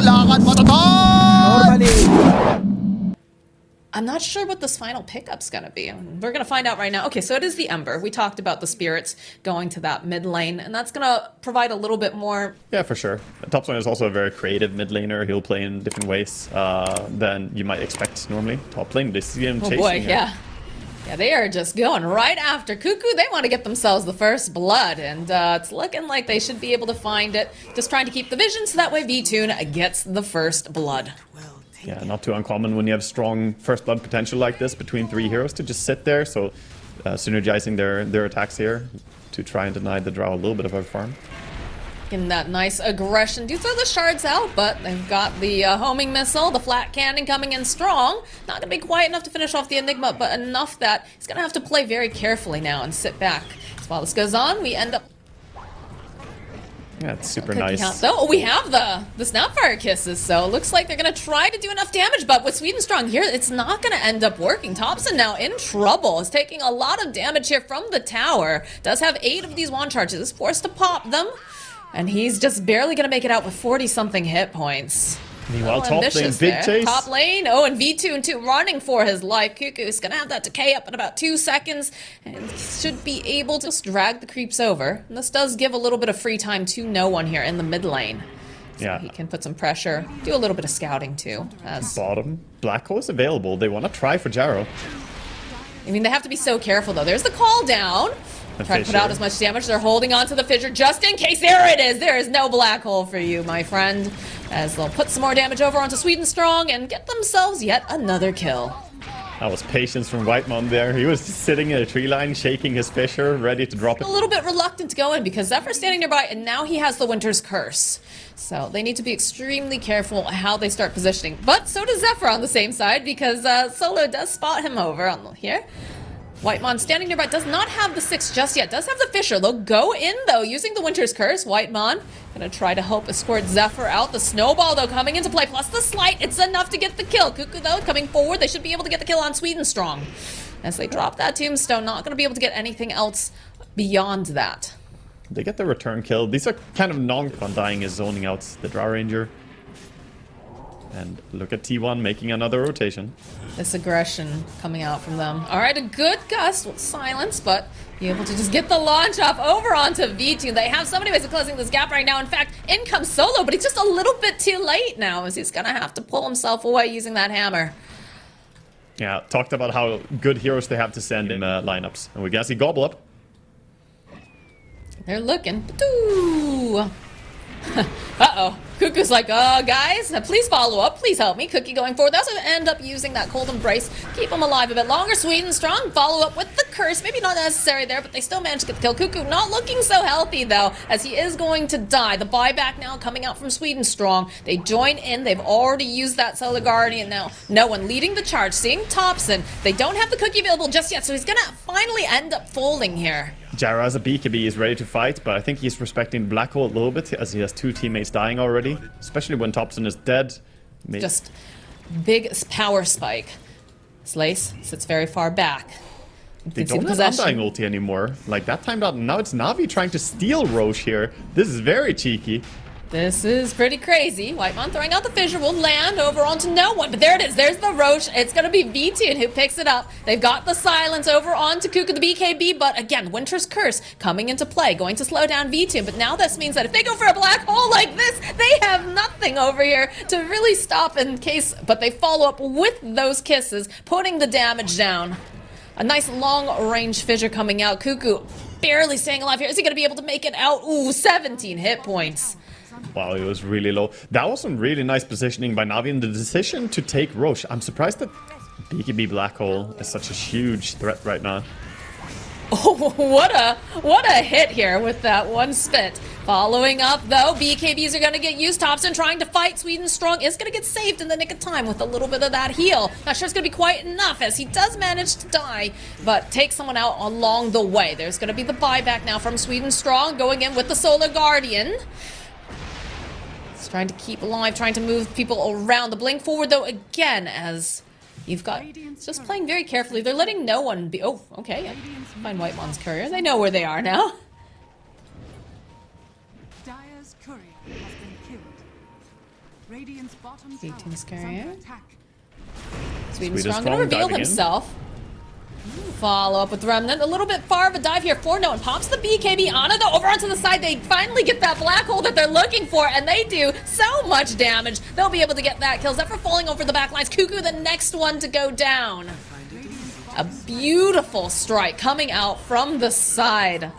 lakad matatag! Normally. I'm not sure what this final pickup's gonna be. We're gonna find out right now. Okay, so it is the Ember. We talked about the spirits going to that mid lane, and that's gonna provide a little bit more. Yeah, for sure. Topson is also a very creative mid laner. He'll play in different ways than you might expect normally. Top lane, they see him chasing. Oh boy, here. yeah. Yeah, they are just going right after Cuckoo. They want to get themselves the first blood, and it's looking like they should be able to find it. Just trying to keep the vision so that way V-Tune gets the first blood. Yeah, not too uncommon when you have strong first blood potential like this between three heroes to just sit there. So synergizing their attacks here to try and deny the Drow a little bit of a farm. In that nice aggression. Do throw the shards out, but they've got the homing missile, the flat cannon coming in strong. Not going to be quite enough to finish off the Enigma, but enough that he's going to have to play very carefully now and sit back. So while this goes on, we end up... Yeah, it's super nice. Oh, we have the Snapfire Kisses, so it looks like they're going to try to do enough damage, but with Sweden Strong here, it's not going to end up working. Thompson now in trouble. Is taking a lot of damage here from the tower. Does have 8 of these wand charges. Is forced to pop them. And he's just barely going to make it out with 40-something hit points. Meanwhile, top lane, big chase. Top lane, oh, and V2 running for his life. Cuckoo's going to have that decay up in about 2 seconds. And should be able to just drag the creeps over. And this does give a little bit of free time to no one here in the mid lane. So yeah, he can put some pressure, do a little bit of scouting too. As bottom, Black Hole is available. They want to try for Jarrow. I mean, they have to be so careful though. There's the call down. Try to put out as much damage. They're holding on to the fissure just in case. There it is. There is no black hole for you, my friend. As they'll put some more damage over onto Sweden Strong and get themselves yet another kill. That was patience from Whitemon there. He was sitting in a tree line, shaking his fissure, ready to drop it. A little bit reluctant to go in because Zephyr's standing nearby and now he has the Winter's Curse. So they need to be extremely careful how they start positioning. But so does Zephyr on the same side because Solo does spot him over on here. Whitemon standing nearby does not have the 6 just yet. Does have the Fissure. They'll go in though using the Winter's Curse. Whitemon gonna try to help escort Zephyr out. The Snowball though coming into play plus the Slight. It's enough to get the kill. Cuckoo though coming forward. They should be able to get the kill on Sweden Strong. As they drop that Tombstone, not gonna be able to get anything else beyond that. They get the return kill. These are kind of non-Undying is zoning out the Drow Ranger. And look at T1 making another rotation. This aggression coming out from them. All right, a good gust with silence, but be able to just get the launch off over onto V2. They have so many ways of closing this gap right now. In fact, in comes Solo, but he's just a little bit too late now as he's gonna have to pull himself away using that hammer. Yeah, talked about how good heroes they have to send in lineups. And we can see Gobble Up. They're looking. Uh-oh. Cuckoo's like, guys, please follow up. Please help me. Cookie going forward. They also end up using that cold embrace. Keep him alive a bit longer. Sweden Strong. Follow up with the curse. Maybe not necessary there, but they still manage to get the kill. Cuckoo not looking so healthy, though, as he is going to die. The buyback now coming out from Sweden Strong. They join in. They've already used that Solar Guardian now. No one leading the charge. Seeing Thompson. They don't have the cookie available just yet, so he's going to finally end up folding here. Jarrah as a BKB is ready to fight, but I think he's respecting Black Hole a little bit as he has 2 teammates dying already, especially when Thompson is dead. Just big power spike. Slace sits very far back. They don't have Undying ulti anymore. Like that timed out. Now it's Na'Vi trying to steal Roche here. This is very cheeky. This is pretty crazy. Whitemon throwing out the fissure will land over onto no one. But there it is. There's the Roche. It's going to be V2 who picks it up. They've got the silence over onto Cuckoo the BKB. But again, Winter's Curse coming into play. Going to slow down V2. But now this means that if they go for a black hole like this, they have nothing over here to really stop in case. But they follow up with those kisses, putting the damage down. A nice long-range fissure coming out. Cuckoo barely staying alive here. Is he going to be able to make it out? Ooh, 17 hit points. Wow, it was really low. That was some really nice positioning by Na'Vi and the decision to take Roche. I'm surprised that BKB Black Hole is such a huge threat right now. Oh, what a hit here with that one spit. Following up, though, BKBs are going to get used. Thompson trying to fight. Sweden Strong is going to get saved in the nick of time with a little bit of that heal. Not sure it's going to be quite enough as he does manage to die, but take someone out along the way. There's going to be the buyback now from Sweden Strong going in with the Solar Guardian. Trying to keep alive, trying to move people around. The blink forward, though, again, as you've got... Just playing very carefully. They're letting no one be... Oh, okay. Find Whitemon's courier. They know where they are now. B2's carrying. Sweden Strong gonna reveal diving in. himself. Follow up with Remnant. A little bit far of a dive here for No one. Pops the BKB on it, though. Over onto the side, they finally get that black hole that they're looking for, and they do so much damage. They'll be able to get that kill. Zephyr falling over the back lines. Cuckoo, the next one to go down. A beautiful strike coming out from the side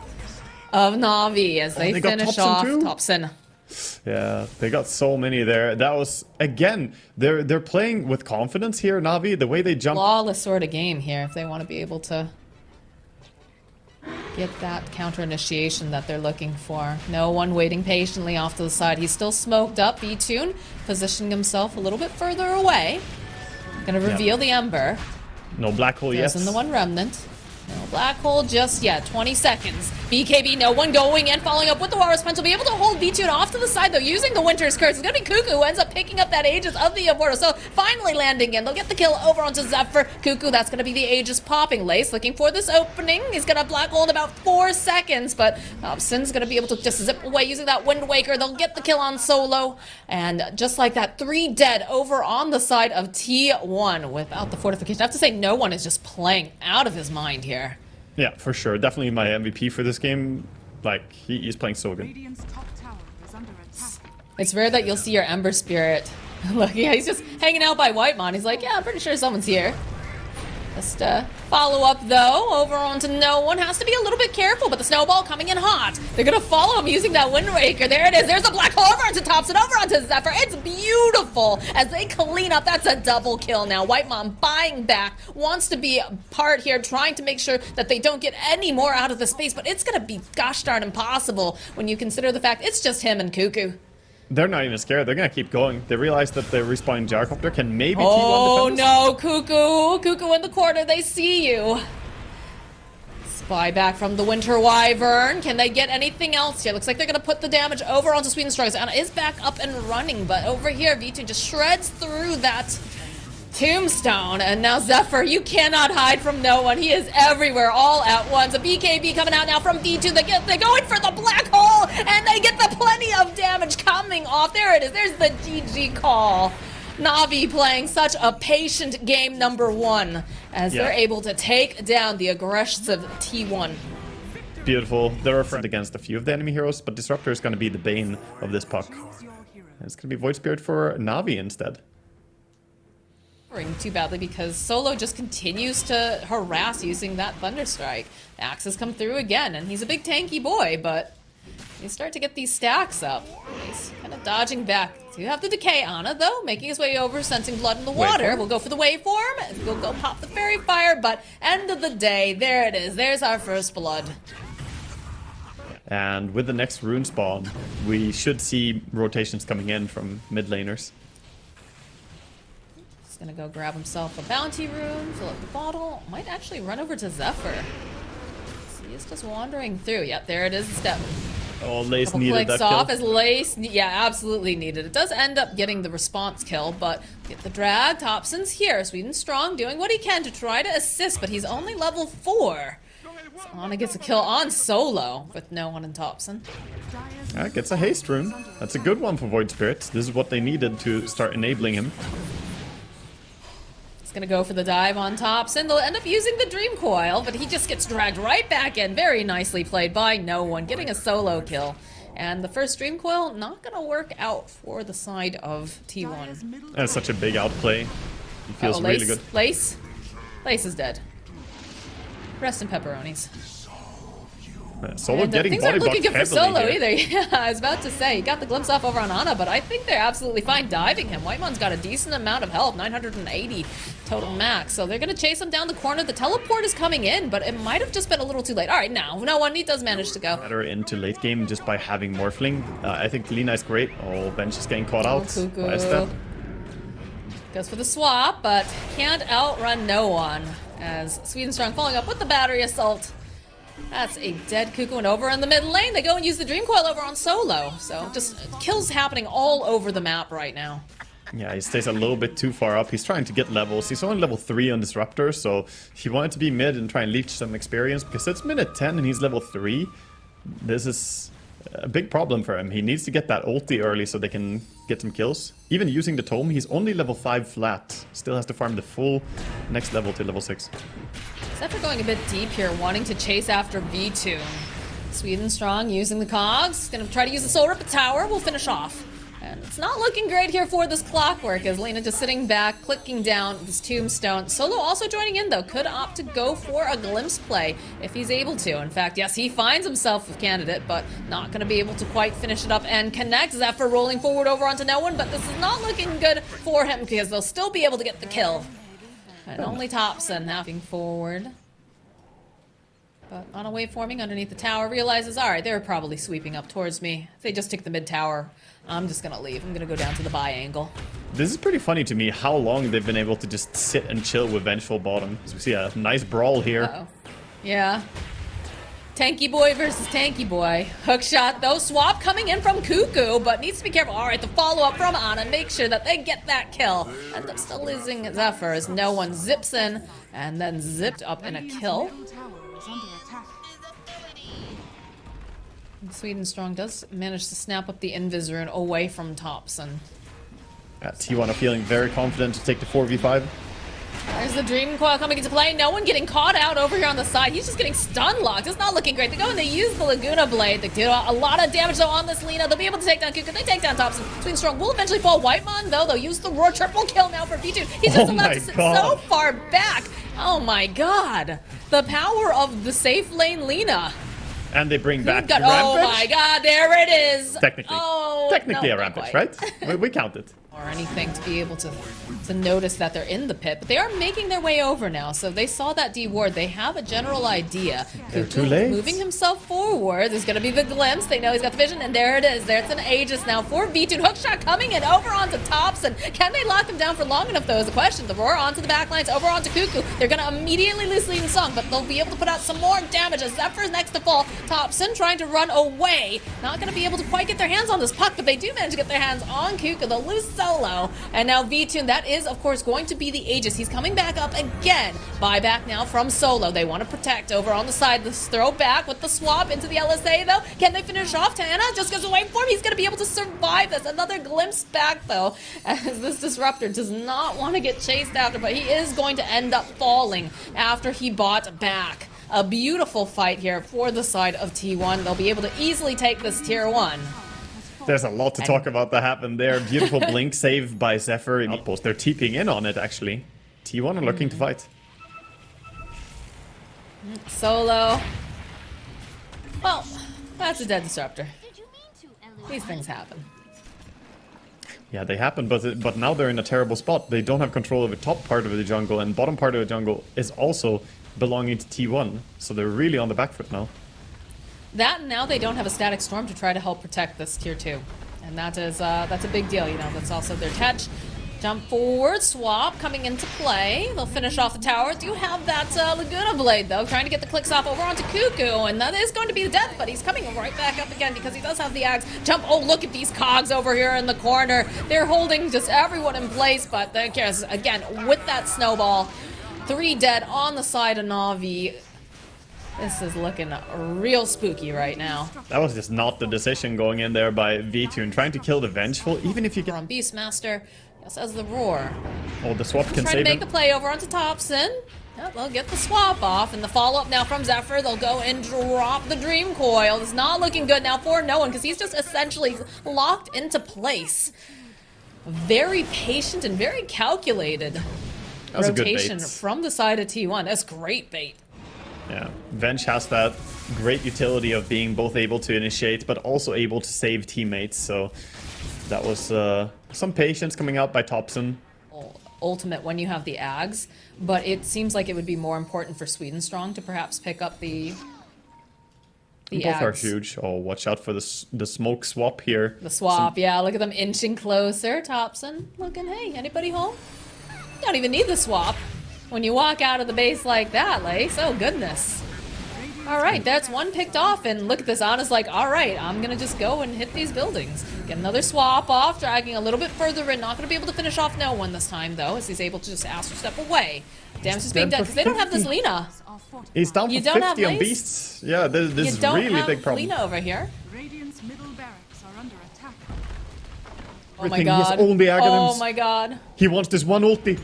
of Na'Vi as they finish off Thompson. Yeah, they got so many there. That was, again, they're playing with confidence here, Na'Vi. The way they jump. Flawless sort of game here if they want to be able to get that counter initiation that they're looking for. No one waiting patiently off to the side. He's still smoked up. B2 positioning himself a little bit further away. Gonna reveal the Ember. No black hole yet. There's in the one Remnant. No black hole just yet. 20 seconds. BKB, no one going in, following up with the Walrus Punch. Will be able to hold B2 off to the side, though, using the Winter's Curse. It's going to be Cuckoo who ends up picking up that Aegis of the Immortal. So finally landing in. They'll get the kill over onto Zephyr. Cuckoo, that's going to be the Aegis popping. Lace looking for this opening. He's going to black hole in about 4 seconds, but Thompson's going to be able to just zip away using that Wind Waker. They'll get the kill on Solo. And just like that, 3 dead over on the side of T1 without the fortification. I have to say, no one is just playing out of his mind here. Yeah, for sure. Definitely my MVP for this game. Like, he's playing so good. It's rare that you'll see your Ember Spirit. Look, yeah, he's just hanging out by Whitemon. He's like, yeah, I'm pretty sure someone's here. Just follow up, though, over onto No One. Has to be a little bit careful, but the snowball coming in hot. They're going to follow him using that Wind Waker. There it is. There's a black hole over onto Thompson, over onto Zephyr. It's beautiful as they clean up. That's a double kill now. Whitemon buying back, wants to be a part here, trying to make sure that they don't get any more out of the space, but it's going to be gosh darn impossible when you consider the fact it's just him and Cuckoo. They're not even scared. They're going to keep going. They realize that the respawning Gyrocopter can maybe Oh, T1 defend no, Cuckoo. Cuckoo in the corner. They see you. Spy back from the Winter Wyvern. Can they get anything else here? Looks like they're going to put the damage over onto Sweden Strong. Anna is back up and running, but over here, V2 just shreds through that tombstone. And now Zephyr, you cannot hide from No One. He is everywhere all at once. A BKB coming out now from V2. They're going for the black hole, and they get the plenty of damage coming off. There it is. There's the GG call. Na'Vi playing such a patient game number 1 as they're able to take down the aggressive T1. Beautiful. They're afraid against a few of the enemy heroes, but Disruptor is going to be the bane of this puck. And it's going to be Void Spirit for Na'Vi instead. Too badly because Solo just continues to harass using that Thunderstrike. Axes come through again, and he's a big tanky boy, but you start to get these stacks up. He's kind of dodging back. So you have the Decay Ana, though, making his way over, sensing blood in the water. We'll go for the waveform. We'll go pop the Fairy Fire, but end of the day, there it is. There's our first blood. And with the next rune spawn, we should see rotations coming in from mid laners. He's gonna go grab himself a bounty rune, fill up the bottle. Might actually run over to Zephyr. He is just wandering through. Yep, there it is. Step. Oh, Lace Couple needed clicks that off kill. as Lace. Yeah, absolutely needed. It does end up getting the response kill, but get the drag. Thompson's here. Sweden Strong doing what he can to try to assist, but he's only level 4. So Ana gets a kill on Solo with No One in Thompson. Gets a haste rune. That's a good one for Void Spirits. This is what they needed to start enabling him. Gonna go for the dive on Thompson. They'll end up using the Dream Coil, but he just gets dragged right back in. Very nicely played by No One, getting a solo kill. And the first Dream Coil not gonna work out for the side of T1. That's such a big outplay. He feels really good. Lace is dead. Rest in pepperonis. Solo And, getting things body aren't looking blocked good for Solo heavily here. either. Yeah, I was about to say, he got the glimpse off over on Ana, but I think they're absolutely fine diving him. Whitemon's got a decent amount of health, 980 total max, so they're going to chase him down the corner. The teleport is coming in, but it might have just been a little too late. All right, now, No One, he does manage to go. Better into late game just by having Morphling. I think Lina is great. Oh, Bench is getting caught out. Cuckoo. By a step. Goes for the swap, but can't outrun No One, as Sweden Strong following up with the battery assault. That's a dead Cuckoo, and over in the mid lane, they go and use the Dream Coil over on Solo. So just kills happening all over the map right now. Yeah, he stays a little bit too far up. He's trying to get levels. He's only level 3 on Disruptor, so he wanted to be mid and try and leech some experience because it's minute 10 and he's level 3. This is a big problem for him. He needs to get that ulti early so they can get some kills. Even using the tome, he's only level 5 flat. Still has to farm the full next level to level 6. Zephyr going a bit deep here, wanting to chase after V2. Sweden strong, using the cogs. Gonna try to use the soul rip tower. We'll finish off. And it's not looking great here for this clockwork as Lena just sitting back, clicking down this tombstone. Solo also joining in though, could opt to go for a glimpse play if he's able to. In fact, yes, he finds himself a candidate, but not going to be able to quite finish it up and connect. Zephyr rolling forward over onto no one, but this is not looking good for him because they'll still be able to get the kill. And only Thompson having forward. But on a wave forming underneath the tower, realizes, all right, they're probably sweeping up towards me. If they just take the mid tower, I'm just gonna leave. I'm gonna go down to the buy angle. This is pretty funny to me how long they've been able to just sit and chill with Vengeful bottom. So we see a nice brawl here. Uh-oh. Yeah. Tanky boy versus tanky boy. Hook shot though, swap coming in from Cuckoo, but needs to be careful. All right, the follow-up from Ana, make sure that they get that kill. End up still losing Zephyr as no one zips in and then zipped up in a kill. Sweden Strong does manage to snap up the Invis rune away from Thompson. T1 are feeling very confident to take the 4v5. There's the Dream Coil coming into play. No one getting caught out over here on the side. He's just getting stun locked. It's not looking great. They go and they use the Laguna Blade. They do a lot of damage though on this Lena. They'll be able to take down Kuka. They take down Thompson. Sweden Strong will eventually fall. Whitemon though, they'll use the Roar. Triple kill now for V2. He's just allowed to sit so far back. Oh my god. The power of the safe lane Lena. And they bring back Rampage. Oh my god, there it is. Technically. Oh, Technically no, a Rampage, quite. right? we count it. Or anything to be able to notice that they're in the pit, but they are making their way over now. So they saw that D ward. They have a general idea. Too late. Moving himself forward. There's going to be the glimpse. They know he's got the vision, and there it is. There's an Aegis now for V2. Hookshot coming in over onto Thompson. Can they lock him down for long enough, though, is the question. The Roar onto the backlines, over onto Cuckoo. They're going to immediately lose leading song, but they'll be able to put out some more damage as Zephyr's next to fall. Thompson trying to run away. Not going to be able to quite get their hands on this puck, but they do manage to get their hands on Cuckoo. They'll lose Solo. And now V2, that is, of course, going to be the Aegis. He's coming back up again. Buyback now from Solo. They want to protect over on the side. This throw back with the swap into the LSA, though. Can they finish off? Tana just goes away for him. He's going to be able to survive this. Another glimpse back, though, as this Disruptor does not want to get chased after, but he is going to end up falling after he bought back. A beautiful fight here for the side of T1. They'll be able to easily take this tier 1. There's a lot to talk about that happened there. Beautiful blink save by Zephyr in outpost. They're TPing in on it, actually. T1 are looking to fight. Solo. Well, that's a dead Disruptor. These things happen. Yeah, they happen, but now they're in a terrible spot. They don't have control of the top part of the jungle, and bottom part of the jungle is also belonging to T1. So they're really on the back foot now. That and now they don't have a static storm to try to help protect this tier 2. And that is that's a big deal, you know. That's also their touch. Jump forward, swap coming into play. They'll finish off the tower. Do have that Laguna Blade though, trying to get the clicks off over onto Cuckoo, and that is going to be the death, but he's coming right back up again because he does have the axe. Jump, oh look at these cogs over here in the corner. They're holding just everyone in place, but again, with that snowball, 3 dead on the side of Na'Vi. This is looking real spooky right now. That was just not the decision going in there by V2 and trying to kill the Vengeful, even if you get on Beastmaster. Yes, as the Roar. Oh, the swap can trying save to make him. the play over onto Thompson. Yep, they'll get the swap off, and the follow-up now from Zephyr. They'll go and drop the Dream Coil. It's not looking good now for no one because he's just essentially locked into place. Very patient and very calculated rotation from the side of T1. That's great bait. Yeah, Venge has that great utility of being both able to initiate, but also able to save teammates, so that was some patience coming out by Thompson. Ultimate when you have the Ags, but it seems like it would be more important for Sweden Strong to perhaps pick up the Both Ags. are huge. Oh, watch out for the smoke swap here. The swap, yeah, look at them inching closer. Thompson looking, hey, anybody home? You don't even need the swap when you walk out of the base like that, Lace. Oh, goodness. All right, that's one picked off, and look at this. Ana's like, all right, I'm going to just go and hit these buildings. Get another swap off, dragging a little bit further in. Not going to be able to finish off no one this time, though, as he's able to just astral step away. Damage is being done, because they don't have this Lena. He's down You for don't have 50 on Lace? beasts. Yeah, this You is don't really a have big problem. Lina over here. Radiant's middle barracks are under attack. Oh my Everything, he has god. only Aghanims. Oh my god. He wants this one ulti.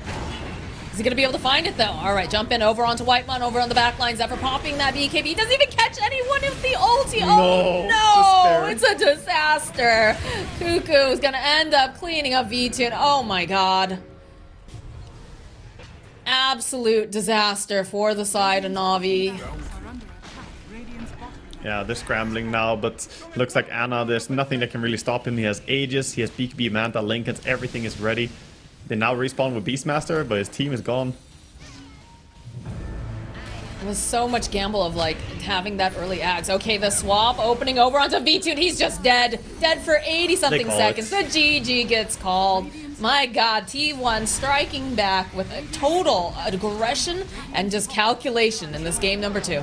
Is he gonna be able to find it though? All right, jump in over onto Whitemon, over on the back line. Zephyr popping that BKB. He doesn't even catch anyone of the ulti. Oh no! Despair. It's a disaster. Cuckoo is gonna end up cleaning up V2. Oh my god. Absolute disaster for the side of Na'Vi. Are under attack. Radiant's bottom Yeah, they're scrambling now, but looks like Ana, there's nothing that can really stop him. He has Aegis, he has BKB, Manta, Lincolns, everything is ready. They now respawn with Beastmaster, but his team is gone. It was so much gamble of like having that early axe. Okay, the swap opening over onto V2 and he's just dead. Dead for 80 something call seconds. it. The GG gets called. My god, T1 striking back with a total aggression and just calculation in this game number 2.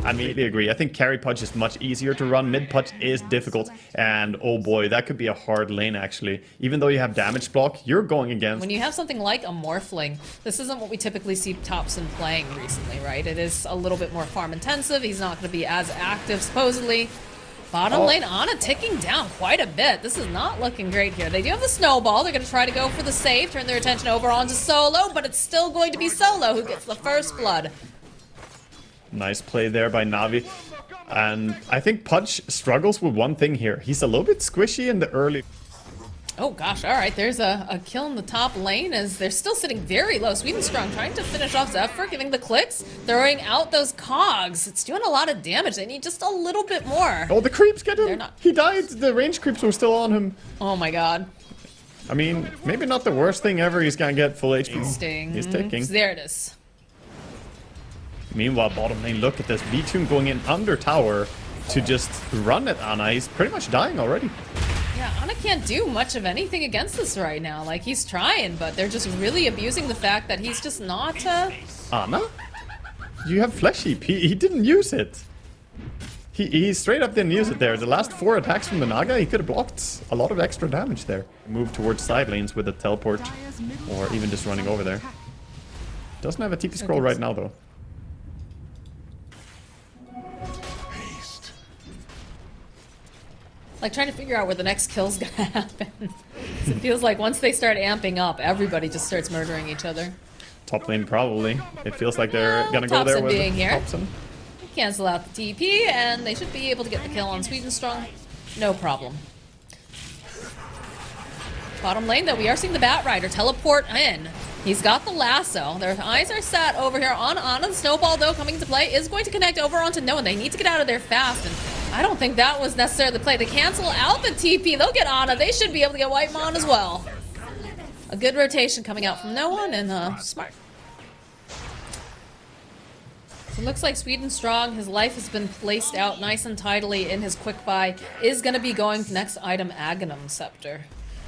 I immediately agree. I think carry Pudge is much easier to run. Mid Pudge is difficult. And oh boy, that could be a hard lane actually. Even though you have damage block, you're going against... When you have something like a Morphling, this isn't what we typically see Topson playing recently, right? It is a little bit more farm intensive. He's not going to be as active supposedly. Bottom lane, Ana ticking down quite a bit. This is not looking great here. They do have the snowball. They're going to try to go for the save, turn their attention over onto Solo, but it's still going to be Solo who gets the first blood. Nice play there by Na'Vi. And I think Pudge struggles with one thing here. He's a little bit squishy in the early... Oh gosh, all right, there's a kill in the top lane as they're still sitting very low. Sweden Strong trying to finish off Zephyr, giving the clicks, throwing out those cogs. It's doing a lot of damage. They need just a little bit more. Oh, the creeps get him! They're not- He died! The range creeps were still on him. Oh my god. I mean, maybe not the worst thing ever. He's gonna get full HP. Sting. He's ticking. There it is. Meanwhile, bottom lane, look at this. V2 going in under tower to just run at Ana. He's pretty much dying already. Yeah, Ana can't do much of anything against this right now. Like, he's trying, but they're just really abusing the fact that he's just not, Ana? You have Flesh Heap. He didn't use it. He straight up didn't use it there. The last 4 attacks from the Naga, he could have blocked a lot of extra damage there. Move towards side lanes with a teleport, or even just running over there. Doesn't have a TP scroll right now, though. like, trying to figure out where the next kill's gonna happen. It feels like once they start amping up, everybody just starts murdering each other. Top lane, probably. It feels like they're gonna go there Topson with being here. Topson. Cancel out the TP, and they should be able to get the kill on Sweden Strong. No problem. Bottom lane, though, we are seeing the Bat Rider teleport in. He's got the lasso. Their eyes are set over here on Ana. The snowball, though, coming into play is going to connect over onto Noah. They need to get out of there fast, and I don't think that was necessarily the play. They cancel out the TP. They'll get Ana. They should be able to get Whitemon as well. A good rotation coming out from no one, and smart. So it looks like Sweden Strong, his life has been placed out nice and tidily in his quick buy, is going to be going to next item, Aghanim Scepter.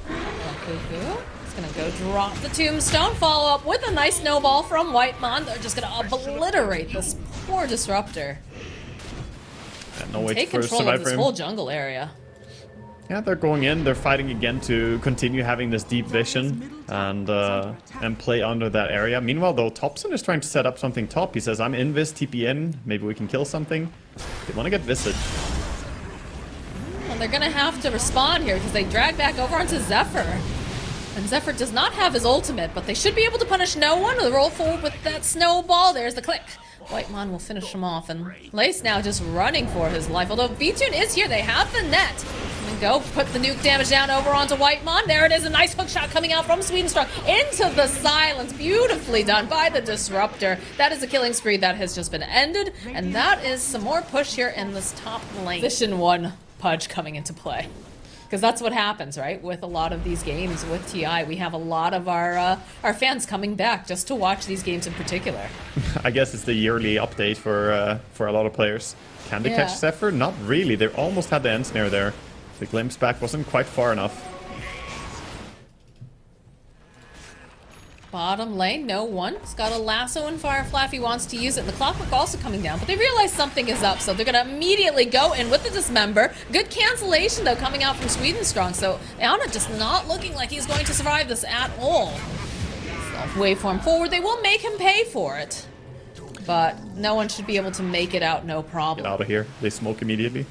Cuckoo. He's going to go drop the tombstone, follow up with a nice snowball from Whitemon. They're just going to obliterate this poor disruptor. No way Take for control of survive this for him. whole jungle area. Yeah, they're going in. They're fighting again to continue having this deep vision and play under that area. Meanwhile, though, Topson is trying to set up something top. He says, I'm invis, TP in. Maybe we can kill something. They want to get Visage. Well, they're going to have to respond here because they drag back over onto Zephyr. And Zephyr does not have his ultimate, but they should be able to punish no one. They roll forward with that snowball. There's the click. Whitemon will finish him off, and Lace now just running for his life. Although V-Tune is here, they have the net. And go put the nuke damage down over onto Whitemon. There it is, a nice hook shot coming out from Sweden Strong into the silence. Beautifully done by the Disruptor. That is a killing spree that has just been ended, and that is some more push here in this top lane. Position 1 Pudge coming into play. Because that's what happens, right? With a lot of these games with TI, we have a lot of our fans coming back just to watch these games in particular. I guess it's the yearly update for a lot of players. Can they Yeah. catch Zephyr? Not really. They almost had the end snare there. The glimpse back wasn't quite far enough. Bottom lane, no one. He's got a lasso and Firefly if he wants to use it. And the Clockwork also coming down, but they realize something is up, so they're going to immediately go in with the Dismember. Good cancellation, though, coming out from Sweden Strong, so Ana just not looking like he's going to survive this at all. waveform forward. They will make him pay for it. But no one should be able to make it out, no problem. Get out of here. They smoke immediately.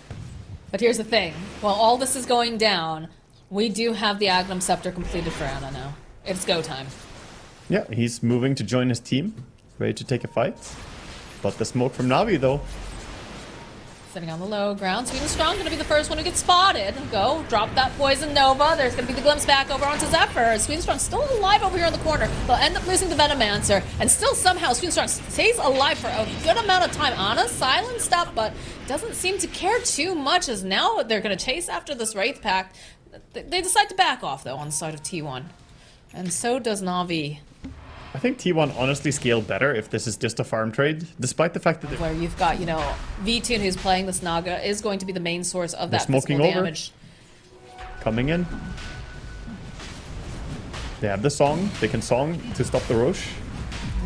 But here's the thing. While all this is going down, we do have the Agnum Scepter completed for Ana now. It's go time. Yeah, he's moving to join his team. Ready to take a fight. But the smoke from Navi, though. Sitting on the low ground. Sweden Strong going to be the first one who gets spotted. Go. Drop that Poison Nova. There's going to be the glimpse back over onto Zephyr. Sweden Strong still alive over here in the corner. They'll end up losing the Venomancer. And still somehow Sweden Strong stays alive for a good amount of time. Ana silenced up, but doesn't seem to care too much as now they're going to chase after this Wraith Pact. They decide to back off, though, on the side of T1. And so does Navi. I think T1 honestly scaled better if this is just a farm trade, despite the fact that Where you've got, you know, V-Tune who's playing this Naga is going to be the main source of that smoking physical over. damage. Coming in. They have the song. They can song to stop the Roche.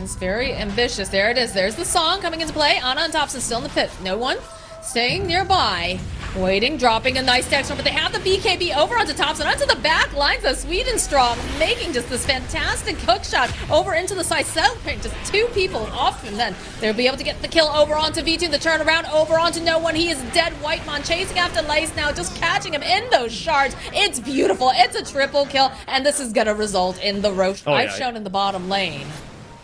It's very ambitious. There it is. There's the song coming into play. Ana and Thompson still in the pit. No one staying nearby. Waiting, dropping a nice text but they have the BKB over onto Thompson, onto the back lines of Sweden Strong, making just this fantastic hook shot over into the side, celebrating just two people off, and then they'll be able to get the kill over onto V2, the turnaround over onto No One. He is dead. Whitemon chasing after Lace now, just catching him in those shards. It's beautiful. It's a triple kill, and this is going to result in the Roche I've shown in the bottom lane.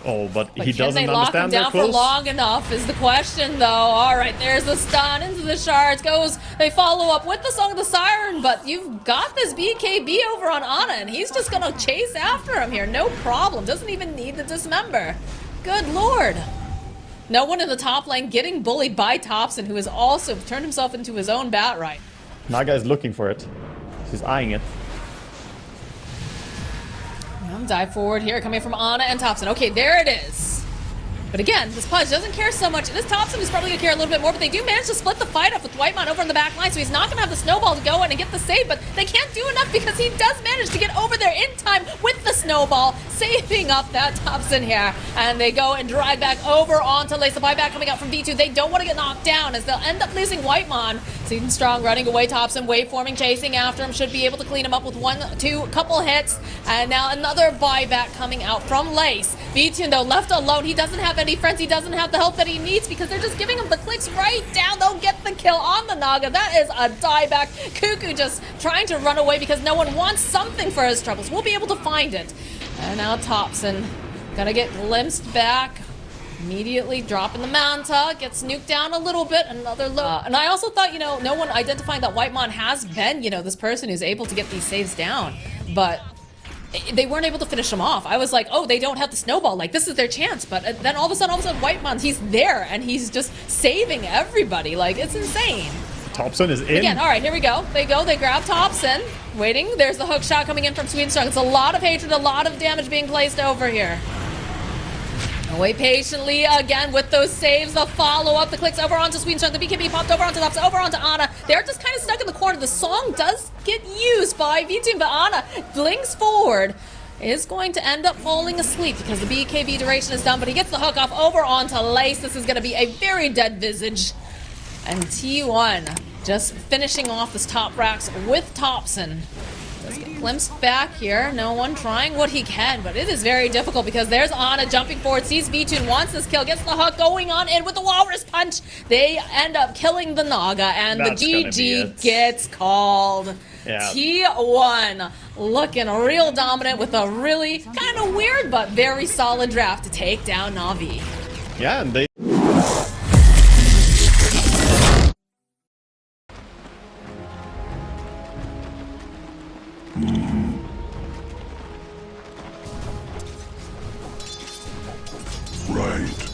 Oh, but he can doesn't they lock him understand their down for close. long enough is the question, though. All right, there's the stun into the shards. Goes, they follow up with the Song of the Siren, but you've got this BKB over on Ana, and he's just going to chase after him here. No problem. Doesn't even need the dismember. Good lord. No one in the top lane getting bullied by Thompson, who has also turned himself into his own bat right. Naga is looking for it. He's eyeing it. Dive forward here, coming from Ana and Thompson. Okay, there it is. But again, this Pudge doesn't care so much. It is Thompson who's probably going to care a little bit more, but they do manage to split the fight up with Whitemon over on the back line, so he's not going to have the snowball to go in and get the save, but they can't do enough because he does manage to get over there in time with the snowball, saving up that Thompson here. And they go and drag back over onto Lace. The buyback coming out from V2. They don't want to get knocked down as they'll end up losing Whitemon. Sweden Strong running away, Thompson waveforming, chasing after him, should be able to clean him up with couple hits. And now another buyback coming out from Lace. V2 though left alone. He doesn't have any friends. He doesn't have the help that he needs because they're just giving him the clicks right down. They'll get the kill on the Naga. That is a dieback. Cuckoo just trying to run away because no one wants something for his troubles. We'll be able to find it. And now Thompson gonna get glimpsed back. Immediately dropping the Manta, gets nuked down a little bit, another low. And I also thought, you know, no one identifying that Whitemon has been, you know, this person who's able to get these saves down. But they weren't able to finish him off. I was like, oh, they don't have the snowball. Like, this is their chance. But then all of a sudden, Whitemon, he's there, and he's just saving everybody. Like, it's insane. Thompson is in. Again, all right, here we go. They grab Thompson. Waiting, there's the hook shot coming in from Sweden Strong. It's a lot of hatred, a lot of damage being placed over here. Wait patiently again with those saves, the follow-up, the clicks over onto Sweden Strong, the BKB popped over onto Thompson, over onto Ana. They're just kind of stuck in the corner. The song does get used by V2, but Ana blinks forward, is going to end up falling asleep because the BKB duration is done, but he gets the hook off over onto Lace. This is going to be a very dead Visage. And T1 just finishing off this top racks with Thompson. Let's get glimpsed back here. No one trying what he can, but it is very difficult because there's Ana jumping forward, sees V2, wants this kill, gets the hook going on in with the Walrus Punch. They end up killing the Naga, and That's the GG gets called. Yeah. T1 looking real dominant with a really kind of weird but very solid draft to take down Navi. Yeah, and they... Right.